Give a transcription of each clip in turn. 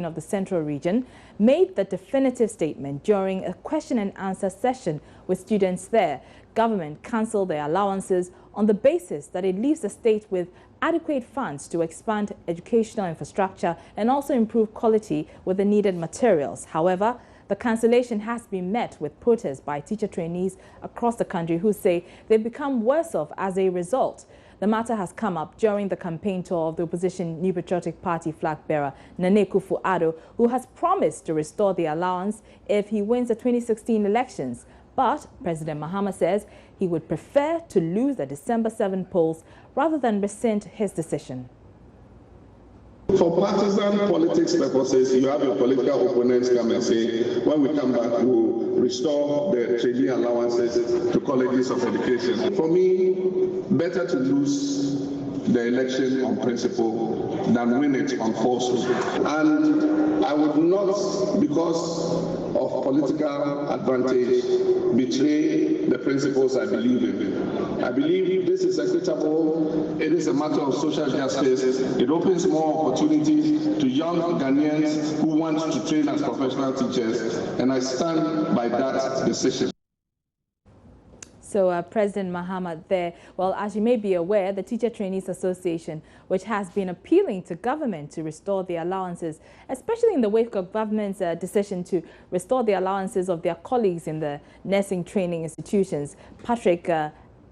of the Central Region made the definitive statement during a question and answer session with students there. Government cancelled their allowances on the basis that it leaves the state with adequate funds to expand educational infrastructure and also improve quality with the needed materials. However, the cancellation has been met with protests by teacher trainees across the country who say they've become worse off as a result. The matter has come up during the campaign tour of the opposition New Patriotic Party flag bearer Nana Akufo-Addo, who has promised to restore the allowance if he wins the 2016 elections. But President Mahama says he would prefer to lose the December 7 polls rather than rescind his decision. For partisan politics purposes, you have your political opponents come and say, when we come back, we'll restore the trainee allowances to colleges of education. For me, better to lose the election on principle than win it on falsehood. And I would not, because of political advantage, betray the principles I believe in. I believe this is equitable. It is a matter of social justice. It opens more opportunities to young Ghanaians who want to train as professional teachers, and I stand by that decision. So President Mahama there, well, as you may be aware, the Teacher Trainees Association, which has been appealing to government to restore the allowances, especially in the wake of government's decision to restore the allowances of their colleagues in the nursing training institutions. Patrick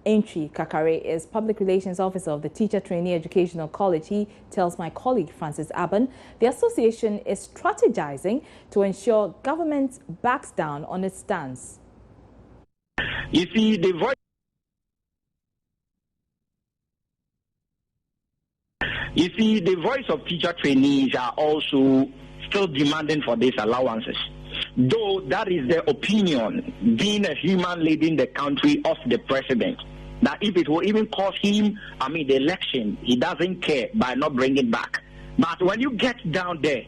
Entry Kakare is Public Relations Officer of the Teacher Trainee Educational College. He tells my colleague Francis Aban the association is strategizing to ensure government backs down on its stance. You see, the voice of teacher trainees are also still demanding for these allowances. Though that is the opinion, being a human leading the country, of the president, that if it will even cost him, the election, he doesn't care by not bringing it back. But when you get down there,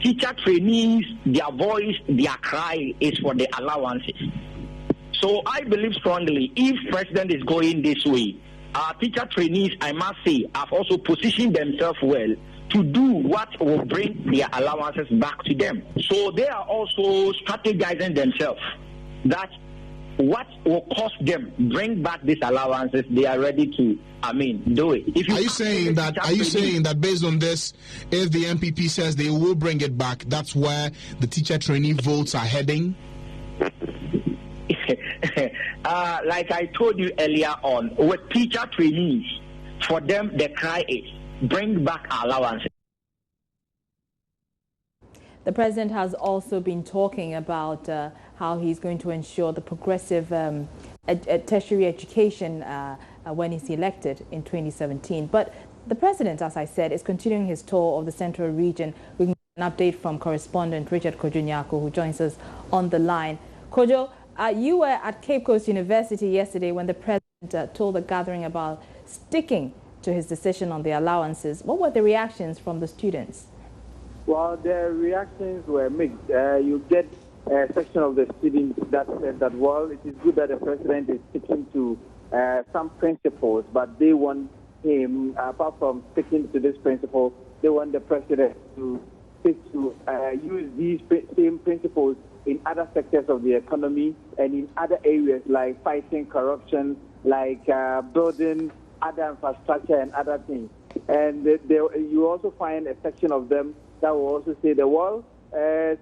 teacher trainees, their voice, their cry is for the allowances. So I believe strongly, if president is going this way, our teacher trainees, I must say, have also positioned themselves well to do what will bring their allowances back to them. So they are also strategizing themselves that what will cost them bring back these allowances, they are ready to do it. Are you saying that based on this, if the MPP says they will bring it back, that's where the teacher trainee votes are heading? Like I told you earlier on, with teacher trainees, for them the cry is bring back allowances. The president has also been talking about how he's going to ensure the progressive tertiary education when he's elected in 2017. But the president, as I said, is continuing his tour of the Central Region. We can get an update from correspondent Richard Kojo-Nyako, who joins us on the line. Kojo, you were at Cape Coast University yesterday when the president told the gathering about sticking to his decision on the allowances. What were the reactions from the students? Well, the reactions were mixed. You get a section of the students that said that, well, it is good that the president is sticking to some principles, but they want him, apart from sticking to this principle, they want the president to use these same principles in other sectors of the economy and in other areas like fighting corruption, like building other infrastructure and other things. And you also find a section of them that will also say that, well,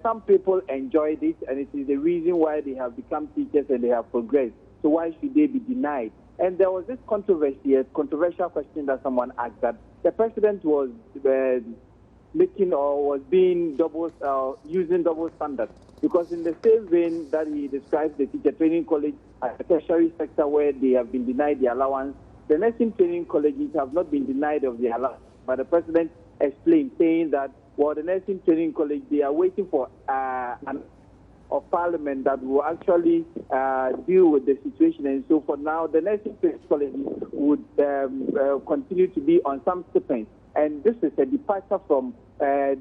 some people enjoy this and it is the reason why they have become teachers and they have progressed. So why should they be denied? And there was this controversial question that someone asked, that the president was using double standards. Because in the same vein that he describes the teacher training college as a tertiary sector where they have been denied the allowance, the nursing training colleges have not been denied of the allowance. But the president explained, saying that, well, the nursing training college, they are waiting for of parliament that will actually deal with the situation. And so for now, the nursing training colleges would continue to be on some stipends. And this is a departure from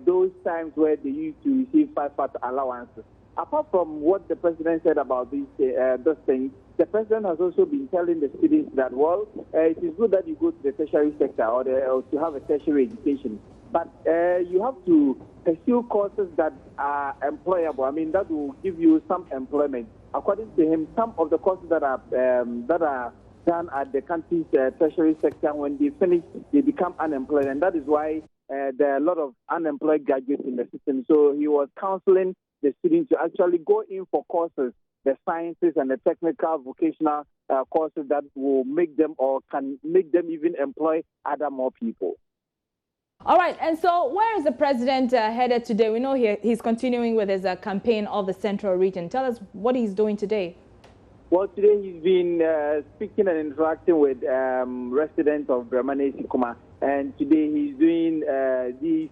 those times where they used to receive 5-part allowances. Apart from what the president said about these things, the president has also been telling the students that, well, it is good that you go to the tertiary sector or to have a tertiary education. but you have to pursue courses that are employable. I mean, that will give you some employment. According to him, some of the courses that are done at the country's tertiary sector, when they finish, they become unemployed, and that is why there are a lot of unemployed graduates in the system. So he was counseling the students to actually go in for courses, the sciences and the technical vocational courses that will make them or can make them even employ other more people. All right, and so where is the president headed today? We know he's continuing with his campaign of the central region. Tell us what he's doing today. Well, today he's been speaking and interacting with residents of Bremane Sikuma, and today he's doing these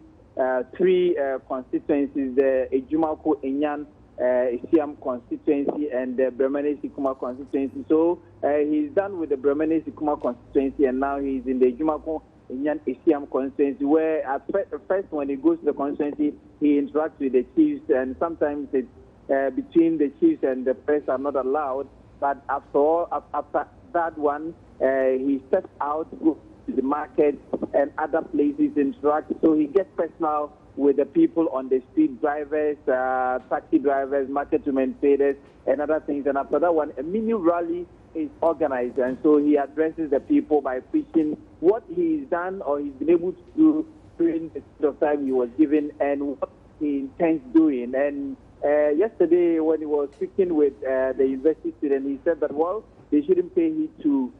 three constituencies: the Ejumako Enyan Isiam constituency and the Bremane Sikuma constituency. So he's done with the Bremane Sikuma constituency, and now he's in the Ejumako Enyan Isiam constituency, where at first when he goes to the constituency, he interacts with the chiefs, and sometimes it's between the chiefs and the press are not allowed. But after that one, he steps out, goes to the market and other places, interact. So he gets personal with the people on the street, drivers, taxi drivers, market women, traders, and other things. And after that one, a mini rally is organized. And so he addresses the people by preaching what he's done or he's been able to do during the period of time he was given and what he intends doing. And yesterday, when he was speaking with the university student, he said that, well, they shouldn't pay heed to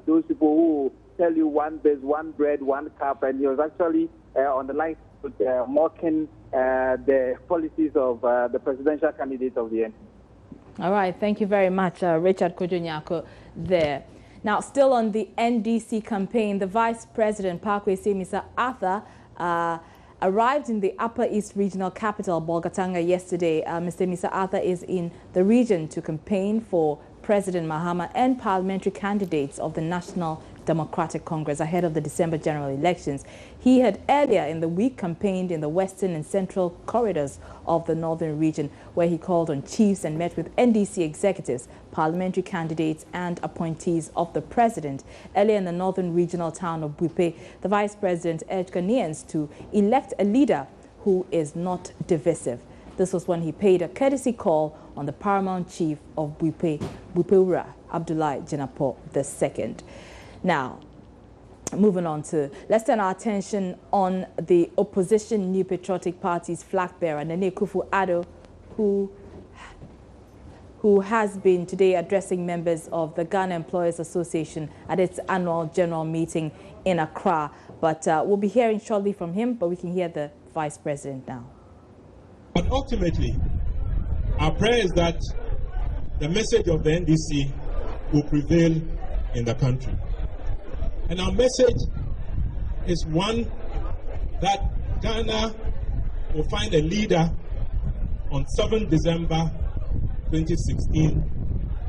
those people who tell you one base, one bread, one cup. And he was actually on the line mocking the policies of the presidential candidate of the end. All right. Thank you very much, Richard Kojonyako there. Now, still on the NDC campaign, the Vice President, Pakwesi Mr. Arthur, arrived in the Upper East Regional Capital, Bolgatanga, yesterday. Mr. Arthur is in the region to campaign for President Mahama and parliamentary candidates of the National Democratic Congress ahead of the December general elections. He had earlier in the week campaigned in the western and central corridors of the northern region, where he called on chiefs and met with NDC executives, parliamentary candidates and appointees of the president. Earlier in the northern regional town of Buipe, the vice president urged Ghanaians to elect a leader who is not divisive. This was when he paid a courtesy call on the paramount chief of Buipe, Bupeura, Abdullahi Jinapo II. Now, moving on to, let's turn our attention on the opposition New Patriotic Party's flag bearer, Nene Akufo-Addo, who has been today addressing members of the Ghana Employers Association at its annual general meeting in Accra. But we'll be hearing shortly from him, but we can hear the Vice President now. But ultimately, our prayer is that the message of the NDC will prevail in the country. And our message is one that Ghana will find a leader on 7 December 2016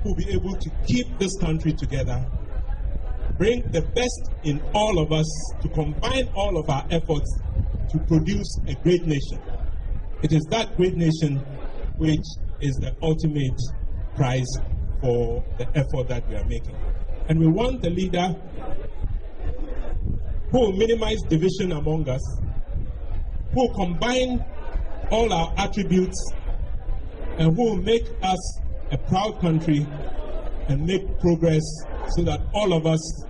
who will be able to keep this country together, bring the best in all of us to combine all of our efforts to produce a great nation. It is that great nation which is the ultimate prize for the effort that we are making. And we want the leader who will minimize division among us, who will combine all our attributes, and who will make us a proud country and make progress so that all of us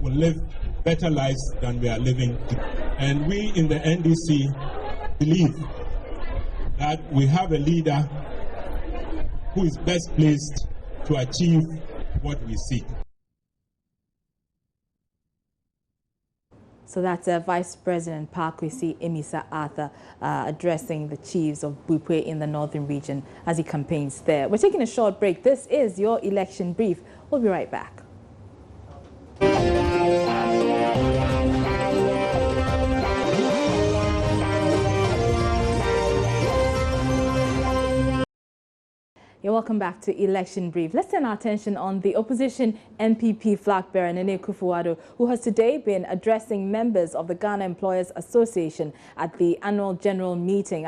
will live better lives than we are living today. And we in the NDC believe that we have a leader who is best placed to achieve what we seek. So that's Vice President Pakwesi Emisa Arthur addressing the chiefs of Buipe in the northern region as he campaigns there. We're taking a short break. This is your election brief. We'll be right back. You're welcome back to Election Brief. Let's turn our attention on the opposition NPP flag bearer, Nene Akufo-Addo, who has today been addressing members of the Ghana Employers Association at its annual general meeting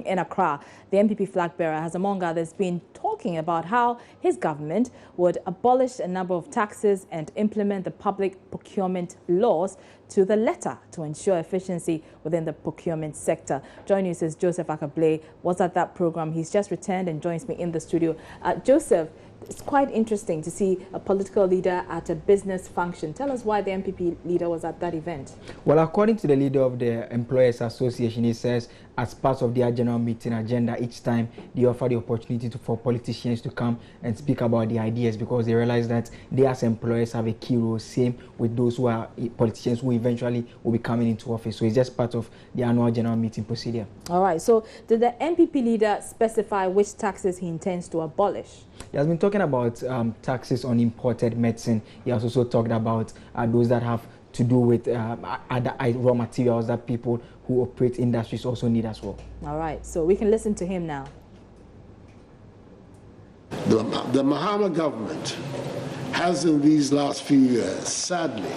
in Accra. The NPP flag bearer has, among others, been talking about how his government would abolish a number of taxes and implement the public procurement laws to the letter to ensure efficiency within the procurement sector. JoyNews' Joseph Akablay was at that program. He's just returned and joins me in the studio. Joseph, it's quite interesting to see a political leader at a business function. Tell us why the MPP leader was at that event. Well, according to the leader of the Employers Association, he says as part of their general meeting agenda, each time they offer the opportunity for politicians to come and speak about the ideas, because they realize that they as employers have a key role, same with those who are politicians who eventually will be coming into office. So it's just part of the annual general meeting procedure. All right. So did the MPP leader specify which taxes he intends to abolish? He has been talking about taxes on imported medicine. He has also talked about those that have to do with other raw materials that people who operate industries also need as well. All right, so we can listen to him now. The Mahama government has in these last few years, sadly,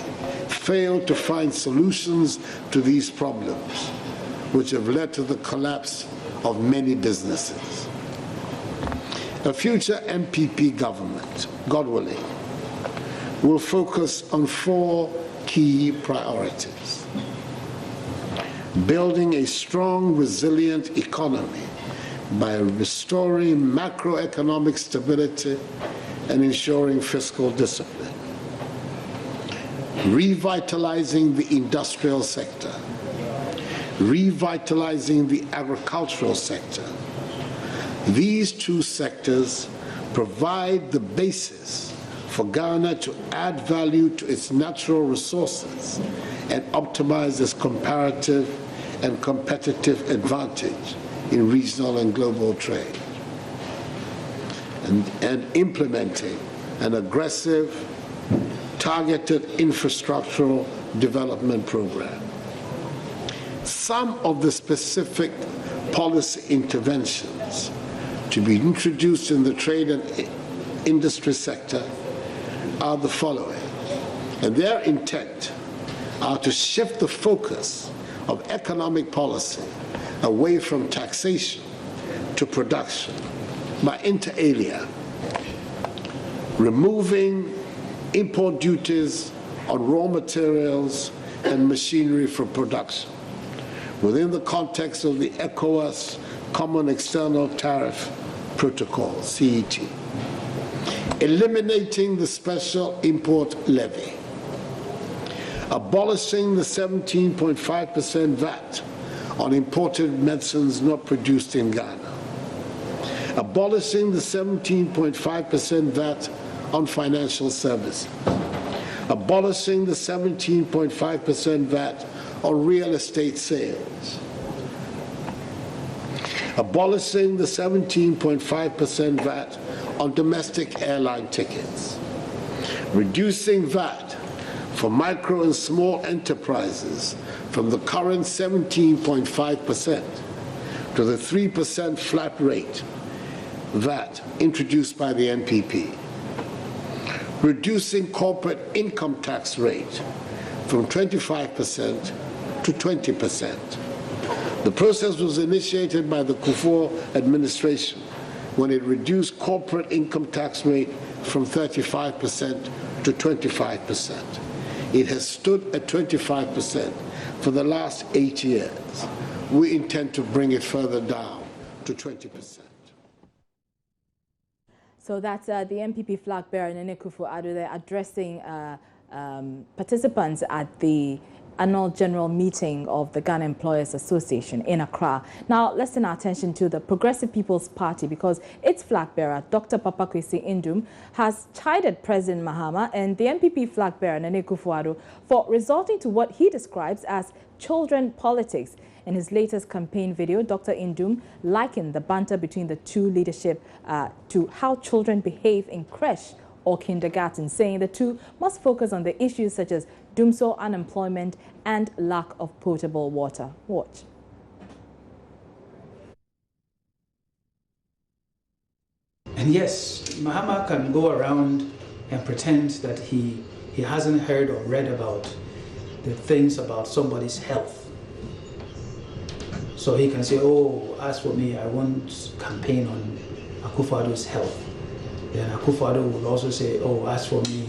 failed to find solutions to these problems, which have led to the collapse of many businesses. A future MPP government, God willing, will focus on 4 key priorities: building a strong, resilient economy by restoring macroeconomic stability and ensuring fiscal discipline, revitalizing the industrial sector, revitalizing the agricultural sector. These 2 sectors provide the basis for Ghana to add value to its natural resources and optimize its comparative and competitive advantage in regional and global trade, and implementing an aggressive, targeted infrastructural development program. Some of the specific policy interventions to be introduced in the trade and industry sector are the following, and their intent are to shift the focus of economic policy away from taxation to production by, inter alia, removing import duties on raw materials and machinery for production within the context of the ECOWAS Common External Tariff Protocol, CET, eliminating the special import levy, abolishing the 17.5% VAT on imported medicines not produced in Ghana, abolishing the 17.5% VAT on financial services, abolishing the 17.5% VAT on real estate sales, abolishing the 17.5% VAT on domestic airline tickets, reducing VAT for micro and small enterprises from the current 17.5% to the 3% flat rate VAT introduced by the NPP, reducing corporate income tax rate from 25% to 20%. The process was initiated by the Kufuor administration when it reduced corporate income tax rate from 35% to 25%. It has stood at 25% for the last 8 years. We intend to bring it further down to 20%. So that's the MPP flag bearer, Nene Kufuor-Addo, there addressing participants at the annual general meeting of the Ghana Employers Association in Accra. Now, let's turn our attention to the Progressive People's Party, because its flag bearer, Dr. Papa Kwesi Indum, has chided President Mahama and the MPP flag bearer, Nene Kufuor-Addo, for resorting to what he describes as children politics. In his latest campaign video, Dr. Indum likened the banter between the 2 leadership to how children behave in creche or kindergarten, saying the 2 must focus on the issues such as doomsday unemployment and lack of potable water. Watch. And yes, Mahama can go around and pretend that he hasn't heard or read about the things about somebody's health. So he can say, oh, as for me, I won't campaign on Akufo-Addo's health. Then Akufo-Addo will also say, oh, as for me,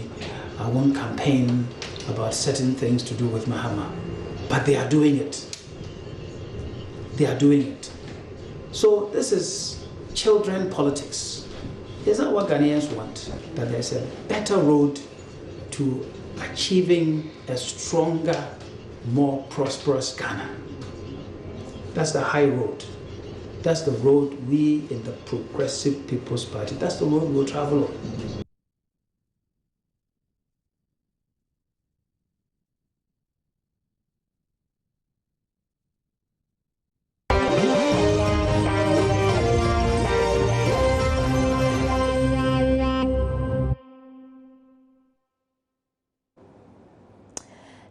I won't campaign about certain things to do with Mahama, but they are doing it. They are doing it. So this is children politics. Is that what Ghanaians want? That there's a better road to achieving a stronger, more prosperous Ghana. That's the high road. That's the road we in the Progressive People's Party, that's the road we'll travel on.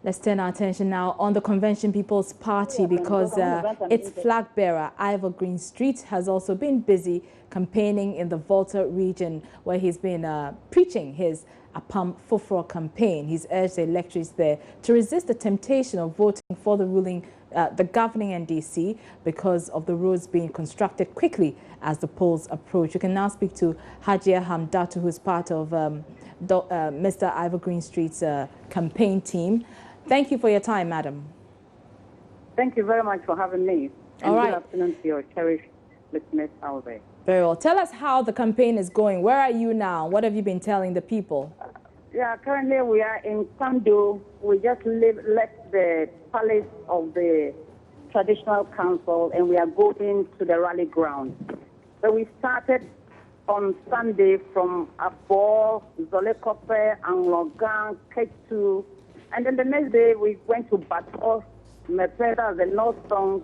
Let's turn our attention now on the Convention People's Party because its flag bearer, Ivor Greenstreet, has also been busy campaigning in the Volta region where he's been preaching his Apam Foforo campaign. He's urged the electorates there to resist the temptation of voting for the governing NDC because of the roads being constructed quickly as the polls approach. You can now speak to Hajia Hamdatu, who's part of Mr. Ivor Greenstreet's campaign team. Thank you for your time, madam. Thank you very much for having me. And all right. Good afternoon to your cherished listeners out there. Very well. Tell us how the campaign is going. Where are you now? What have you been telling the people? Currently we are in Kando. We just left the palace of the traditional council and we are going to the rally ground. So we started on Sunday from Abor, Zolekope, Anglogan, Ketu, and then the next day we went to Batos, Mepeda, the North Song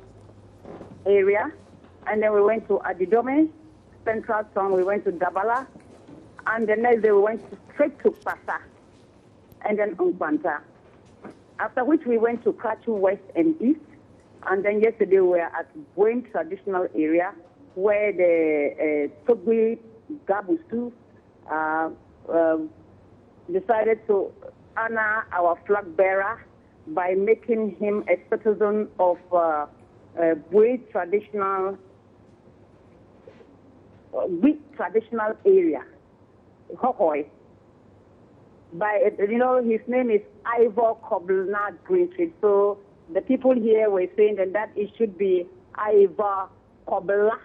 area, and then we went to Adidome, Central Song, we went to Dabala, and the next day we went straight to Pasa, and then Umpanta. After which we went to Kachu West and East, and then yesterday we were at Boeing traditional area where the Togui Gabusu decided to honor our flag bearer by making him a citizen of Boeing traditional area, Hohoi. His name is Ivor Kobla Greenstreet. So the people here were saying that it should be Ivor Kobla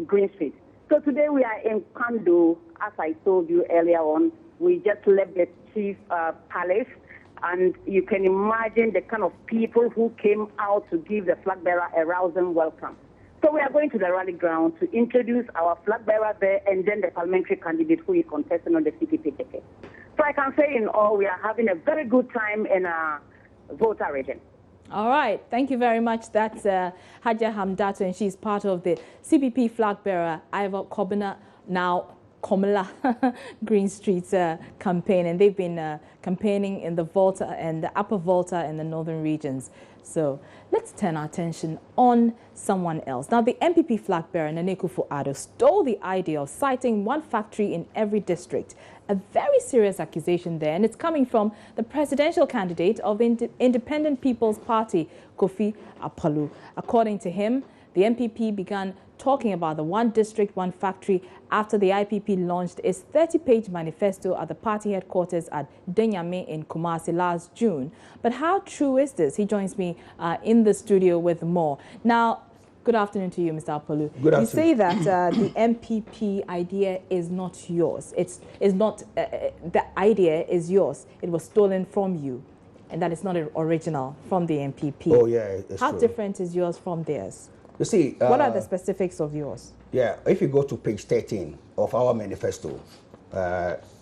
Greenstreet. So today we are in Kando, as I told you earlier on. We just left the chief palace, and you can imagine the kind of people who came out to give the flag bearer a rousing welcome. So we are going to the rally ground to introduce our flag bearer there and then the parliamentary candidate who is contesting on the CPP ticket. So I can say in all, we are having a very good time in our Volta region. All right. Thank you very much. That's Hajia Hamdatu, and she's part of the CPP flag bearer, Ivor Kobla, now Komala Greenstreet's campaign, and they've been campaigning in the Volta and the Upper Volta and the northern regions. So let's turn our attention on someone else. Now, the MPP flag bearer, Nene Akufo-Addo, stole the idea of citing one factory in every district. A very serious accusation there, and it's coming from the presidential candidate of the Independent People's Party, Kofi Akpaloo. According to him, the MPP began talking about the one district, one factory after the IPP launched its 30-page manifesto at the party headquarters at Denyame in Kumasi last June. But how true is this? He joins me in the studio with more. Now, good afternoon to you, Mr. Akpaloo. Good afternoon. You say that the MPP idea is not yours. It's not, the idea is yours. It was stolen from you, and that is not original from the MPP. Oh, yeah, it's How true. different is yours from theirs? You see, what are the specifics of yours? Yeah, if you go to page 13 of our manifesto,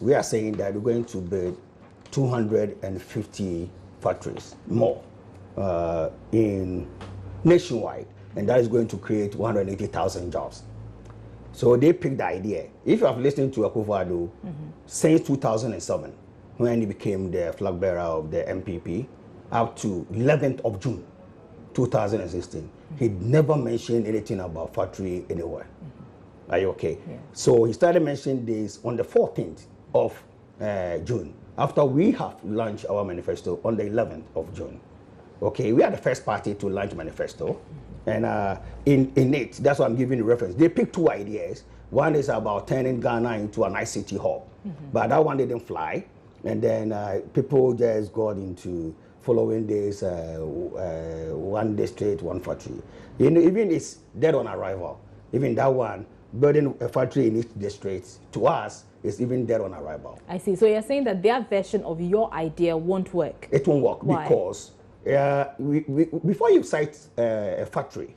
we are saying that we're going to build 250 factories more in nationwide, and that is going to create 180,000 jobs. So they picked the idea. If you have listened to Akufo-Addo, since 2007, when he became the flag bearer of the MPP, up to 11th of June, 2016, he never mentioned anything about factory anywhere. Are you okay? Yeah. So he started mentioning this on the 14th of June, after we have launched our manifesto on the 11th of June. Okay, we are the first party to launch manifesto. And in it, that's why I'm giving the reference. They picked two ideas. One is about turning Ghana into an ICT hub, but that one didn't fly. And then people just got into following this one district, one factory. You know, even it's dead on arrival. Even that one, building a factory in each district, to us, is even dead on arrival. I see. So you're saying that their version of your idea won't work? It won't work. Why? Because before you site a factory,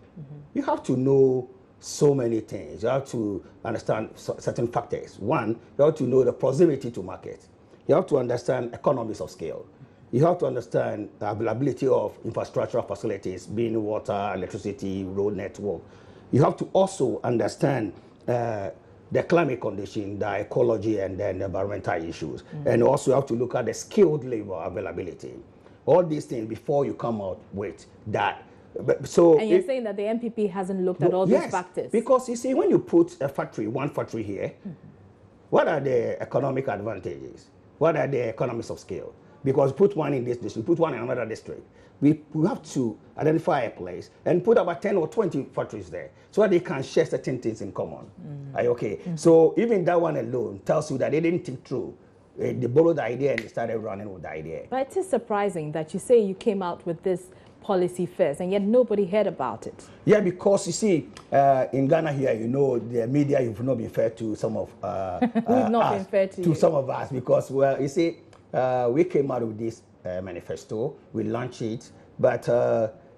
you have to know so many things. You have to understand certain factors. One, you have to know the proximity to market. You have to understand economies of scale. You have to understand the availability of infrastructural facilities, being water, electricity, road network. You have to also understand the climate condition, the ecology, and then the environmental issues. And also you have to look at the skilled labor availability. All these things before you come out with that. So and you're saying that the MPP hasn't looked at all these factors? Because you see, when you put a factory, one factory here, what are the economic advantages? What are the economies of scale? Because put one in this district, put one in another district. We have to identify a place and put about 10 or 20 factories there so that they can share certain things in common. Are you okay? So even that one alone tells you that they didn't think through. They borrowed the idea and they started running with the idea. But it is surprising that you say you came out with this policy first and yet nobody heard about it. Yeah, because you see, in Ghana here, you know, the media, you've not been fair to some of we've not been fair to you. Some of us because, well, you see, we came out with this manifesto, we launched it, but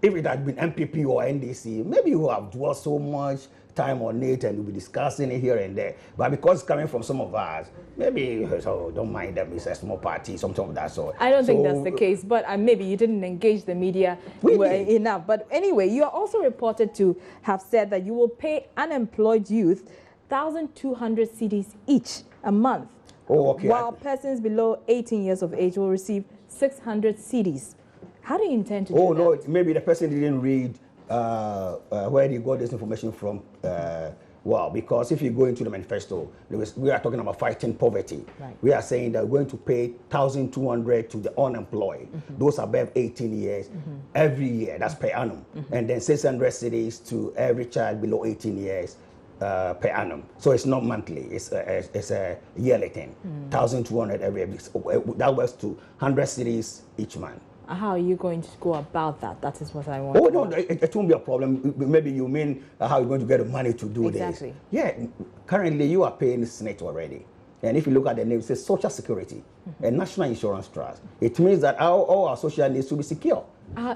if it had been MPP or NDC, maybe we would have dwelt so much time on it and we'll be discussing it here and there. But because it's coming from some of us, maybe, so don't mind them, it's a small party, something of that sort. I don't think that's the case, but maybe you didn't engage the media enough. But anyway, you are also reported to have said that you will pay unemployed youth 1,200 cedis each a month. Oh, okay. While persons below 18 years of age will receive 600 cedis. How do you intend to do that? Oh, no, maybe the person didn't read where they got this information from. Well, because if you go into the manifesto, we are talking about fighting poverty. Right. We are saying that we're going to pay 1,200 to the unemployed, those above 18 years, every year, that's per annum. And then 600 cedis to every child below 18 years per annum. So it's not monthly, it's a yearly thing. 1,200 every year. That works to 100 cedis each month. How are you going to go about that? That is what I want. Oh, no, it won't be a problem. Maybe you mean how you're going to get the money to do this. Yeah, currently you are paying SNIT already. And if you look at the name, it says Social Security and National Insurance Trust. It means that all our social needs should be secure.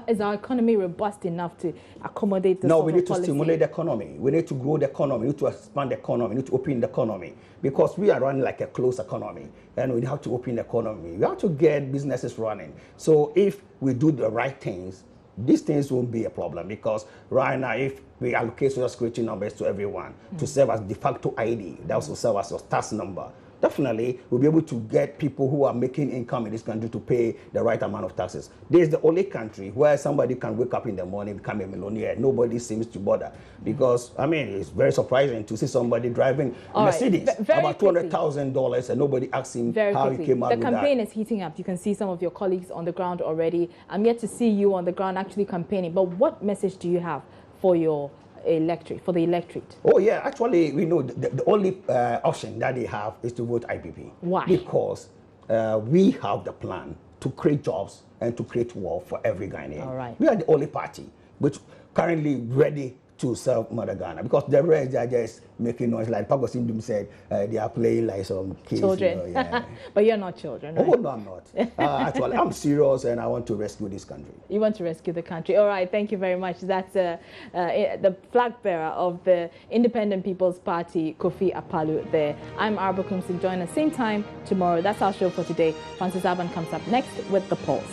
Is our economy robust enough to accommodate this? No, we need to stimulate the economy. We need to grow the economy. We need to expand the economy. We need to open the economy. Because we are running like a closed economy. And we have to open the economy. We have to get businesses running. So if we do the right things, these things won't be a problem. Because right now, if we allocate social security numbers to everyone to serve as de facto ID, that also serve as your tax number, definitely we'll be able to get people who are making income in this country to pay the right amount of taxes. This is the only country where somebody can wake up in the morning and become a millionaire. Nobody seems to bother. Because, I mean, it's very surprising to see somebody driving Mercedes about $200,000 and nobody asks him how he came out with that. The campaign is heating up. You can see some of your colleagues on the ground already. I'm yet to see you on the ground actually campaigning. But what message do you have for your for the electorate? Oh yeah, actually we know the only option that they have is to vote IPP. Why? Because we have the plan to create jobs and to create wealth for every Ghanaian. All right. We are the only party which currently ready to serve Mother Ghana, because the rest are just making noise. Like Papa Simdum said, they are playing like some kids. Children. You know, yeah. But you're not children, right? Oh, no, I'm not. Actually, I'm serious and I want to rescue this country. You want to rescue the country. All right, thank you very much. That's the flag bearer of the Independent People's Party, Kofi Apalu there. I'm Arba Kumsin. Join us same time tomorrow. That's our show for today. Francis Aban comes up next with The Pulse.